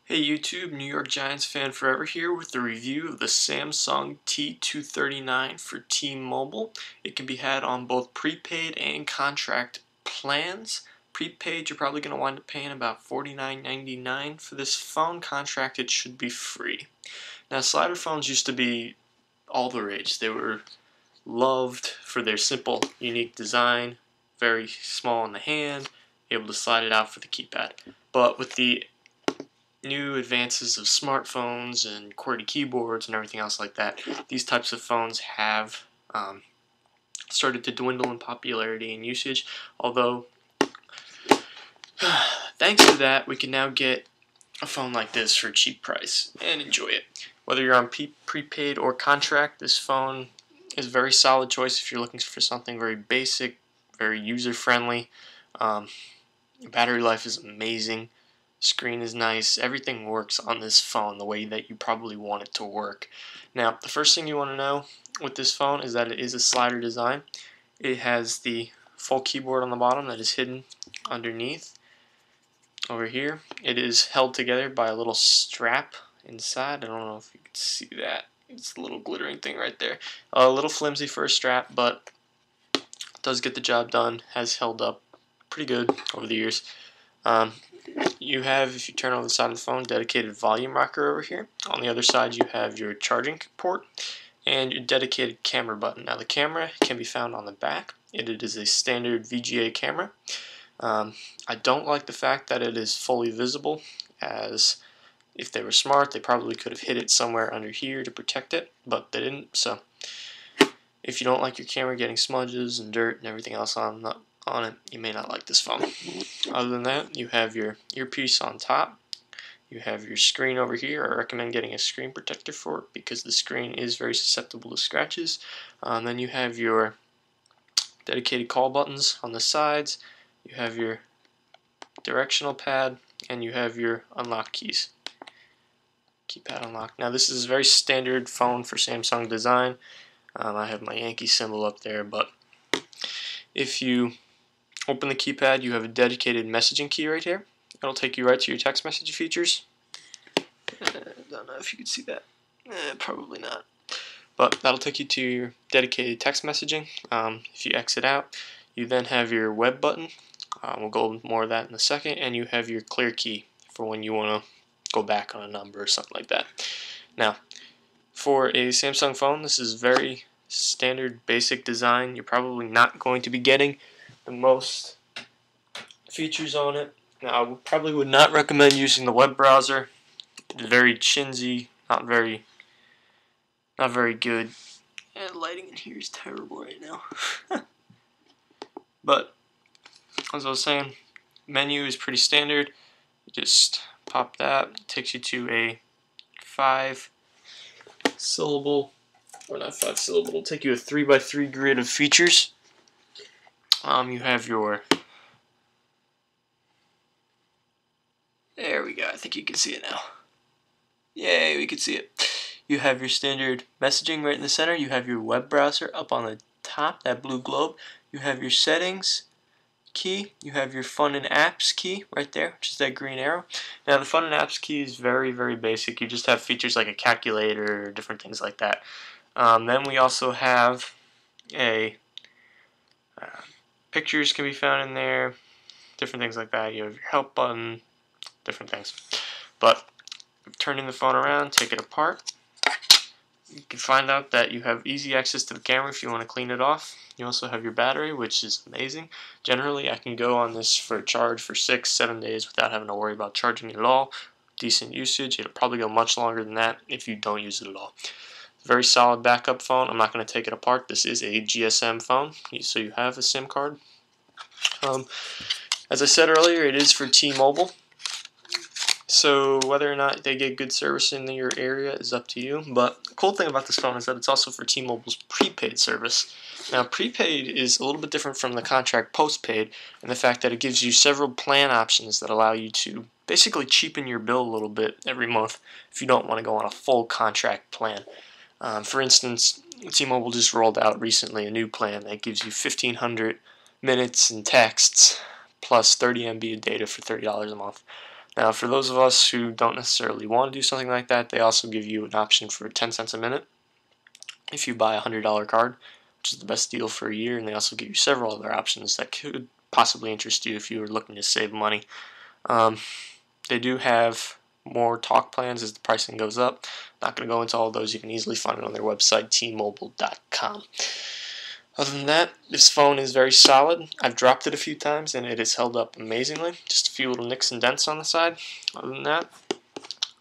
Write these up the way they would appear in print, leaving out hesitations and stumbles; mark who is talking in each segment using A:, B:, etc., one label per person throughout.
A: Hey YouTube, New York Giants fan forever here with a review of the Samsung T239 for T-Mobile. It can be had on both prepaid and contract plans. Prepaid, you're probably going to wind up paying about $49.99 for this phone. Contract, it should be free. Now, slider phones used to be all the rage. They were loved for their simple, unique design, very small in the hand, able to slide it out for the keypad. But with the new advances of smartphones and QWERTY keyboards and everything else like that, these types of phones have started to dwindle in popularity and usage, although thanks to that we can now get a phone like this for a cheap price and enjoy it. Whether you're on prepaid or contract, this phone is a very solid choice if you're looking for something very basic, very user-friendly. Battery life is amazing. Screen is nice. Everything works on this phone the way that you probably want it to work. Now, the first thing you want to know with this phone is that it is a slider design. It has the full keyboard on the bottom that is hidden underneath. Over here, it is held together by a little strap inside. I don't know if you can see that. It's a little glittering thing right there. A little flimsy for a strap, but does get the job done. Has held up pretty good over the years. You have, if you turn on the side of the phone, dedicated volume rocker over here. On the other side you have your charging port and your dedicated camera button. Now the camera can be found on the back. It is a standard VGA camera. I don't like the fact that it is fully visible, as if they were smart they probably could have hid it somewhere under here to protect it, but they didn't. So if you don't like your camera getting smudges and dirt and everything else on it, you may not like this phone. Other than that, you have your earpiece on top. You have your screen over here. I recommend getting a screen protector for it because the screen is very susceptible to scratches. Then you have your dedicated call buttons on the sides. You have your directional pad, and you have your unlock keys. Keypad Unlock. Now this is a very standard phone for Samsung design. I have my Yankee symbol up there, but if you open the keypad, you have a dedicated messaging key right here. It'll take you right to your text message features. Don't know if you can see that. Probably not. But that'll take you to your dedicated text messaging. If you exit out, you then have your web button. We'll go over more of that in a second. And you have your clear key for when you want to go back on a number or something like that. Now, for a Samsung phone, this is very standard basic design. You're probably not going to be getting the most features on it. Now, I probably would not recommend using the web browser. It's very chintzy, not very good. And lighting in here is terrible right now. But as I was saying, menu is pretty standard. You just pop that. It takes you to a 5-syllable, or not 5-syllable. It'll take you a 3x3 grid of features. You have your, there we go, I think you can see it now. Yay, we can see it. You have your standard messaging right in the center. You have your web browser up on the top, that blue globe. You have your settings key. You have your fun and apps key right there, which is that green arrow. Now the fun and apps key is very, very basic. You just have features like a calculator or different things like that. Then we also have a pictures can be found in there, different things like that. You have your help button, different things. But turning the phone around, take it apart, you can find out that you have easy access to the camera if you want to clean it off. You also have your battery, which is amazing. Generally, I can go on this for a charge for 6-7 days without having to worry about charging it at all. Decent usage. It'll probably go much longer than that if you don't use it at all. Very solid backup phone. I'm not going to take it apart. This is a GSM phone, so you have a SIM card. As I said earlier, it is for T-Mobile. So whether or not they get good service in your area is up to you. But the cool thing about this phone is that it's also for T-Mobile's prepaid service. Now prepaid is a little bit different from the contract postpaid in the fact that it gives you several plan options that allow you to basically cheapen your bill a little bit every month if you don't want to go on a full contract plan. For instance, T-Mobile just rolled out recently a new plan that gives you 1,500 minutes and texts plus 30 MB of data for $30 a month. Now, for those of us who don't necessarily want to do something like that, they also give you an option for 10 cents a minute if you buy a $100 card, which is the best deal for a year, and they also give you several other options that could possibly interest you if you were looking to save money. They do have more talk plans as the pricing goes up. Not going to go into all those. You can easily find it on their website, tmobile.com. Other than that, this phone is very solid. I've dropped it a few times and it has held up amazingly. Just a few little nicks and dents on the side. Other than that,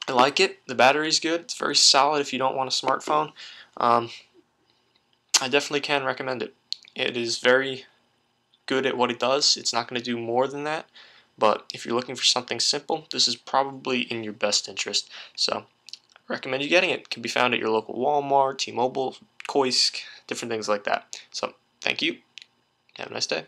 A: I like it. The battery's good. It's very solid if you don't want a smartphone. I definitely can recommend it. It is very good at what it does. It's not going to do more than that. But if you're looking for something simple, this is probably in your best interest. So I recommend you getting it. It can be found at your local Walmart, T-Mobile, Koisk, different things like that. So thank you. Have a nice day.